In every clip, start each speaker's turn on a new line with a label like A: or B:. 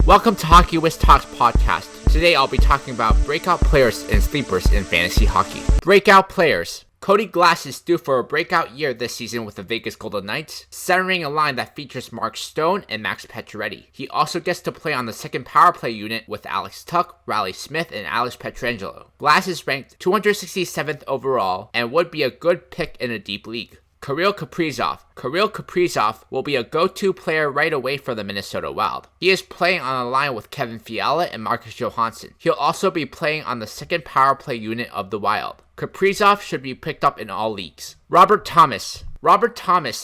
A: Welcome to Hockey Wiz Talks podcast. Today I'll be talking about breakout players and sleepers in fantasy hockey. Breakout players. Cody Glass is due for a breakout year this season with the Vegas Golden Knights, centering a line that features Mark Stone and Max Pacioretty. He also gets to play on the second power play unit with Alex Tuch, Riley Smith, and Alex Pietrangelo. Glass is ranked 267th overall and would be a good pick in a deep league. Kirill Kaprizov will be a go-to player right away for the Minnesota Wild. He is playing on a line with Kevin Fiala and Marcus Johansson. He'll also be playing on the second power play unit of the Wild. Kaprizov should be picked up in all leagues. Robert Thomas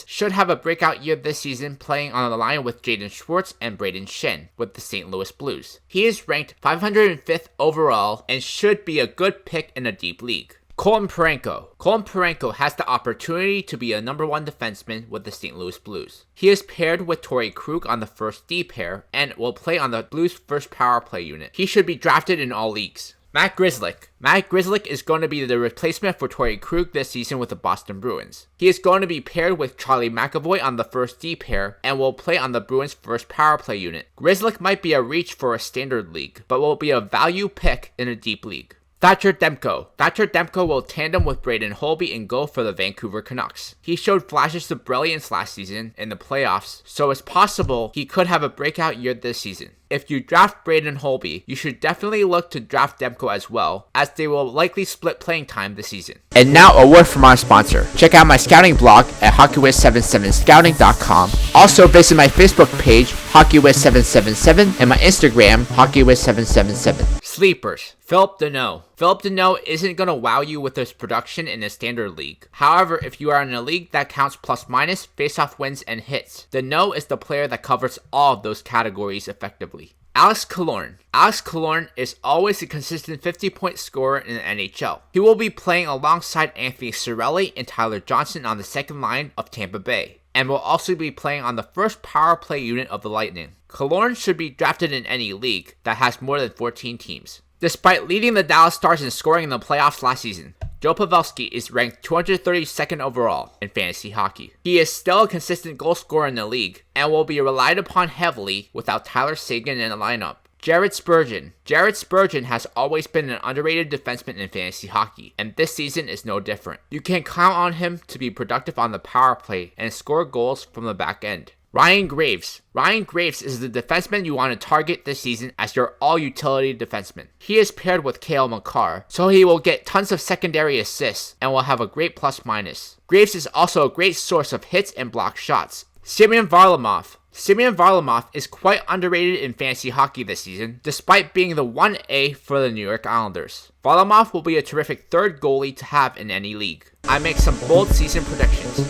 A: should have a breakout year this season playing on the line with Jaden Schwartz and Braden Shen with the St. Louis Blues. He is ranked 505th overall and should be a good pick in a deep league. Colton Parayko has the opportunity to be a number one defenseman with the St. Louis Blues. He is paired with Torrey Krug on the first D pair and will play on the Blues' first power play unit. He should be drafted in all leagues. Matt Grzelcyk is going to be the replacement for Torrey Krug this season with the Boston Bruins. He is going to be paired with Charlie McAvoy on the first D pair and will play on the Bruins' first power play unit. Grzelcyk might be a reach for a standard league, but will be a value pick in a deep league. Thatcher Demko will tandem with Braden Holtby and go for the Vancouver Canucks. He showed flashes of brilliance last season in the playoffs, so it's possible he could have a breakout year this season. If you draft Braden Holtby, you should definitely look to draft Demko as well, as they will likely split playing time this season. And now a word from our sponsor. Check out my scouting blog at hockeywiz77scouting.com. Also visit my Facebook page, hockeywiz777, and my Instagram, hockeywiz777. Sleepers. Phillip Danault isn't going to wow you with his production in a standard league. However, if you are in a league that counts plus minus, faceoff wins, and hits, Danault is the player that covers all of those categories effectively. Alex Killorn is always a consistent 50-point scorer in the NHL. He will be playing alongside Anthony Cirelli and Tyler Johnson on the second line of Tampa Bay, and will also be playing on the first power play unit of the Lightning. Killorn should be drafted in any league that has more than 14 teams. Despite leading the Dallas Stars in scoring in the playoffs last season, Joe Pavelski is ranked 232nd overall in fantasy hockey. He is still a consistent goal scorer in the league and will be relied upon heavily without Tyler Seguin in the lineup. Jared Spurgeon has always been an underrated defenseman in fantasy hockey, and this season is no different. You can count on him to be productive on the power play and score goals from the back end. Ryan Graves is the defenseman you want to target this season as your all-utility defenseman. He is paired with Cale Makar, so he will get tons of secondary assists and will have a great plus-minus. Graves is also a great source of hits and block shots. Semyon Varlamov is quite underrated in fantasy hockey this season, despite being the 1A for the New York Islanders. Varlamov will be a terrific third goalie to have in any league. I make some bold season predictions.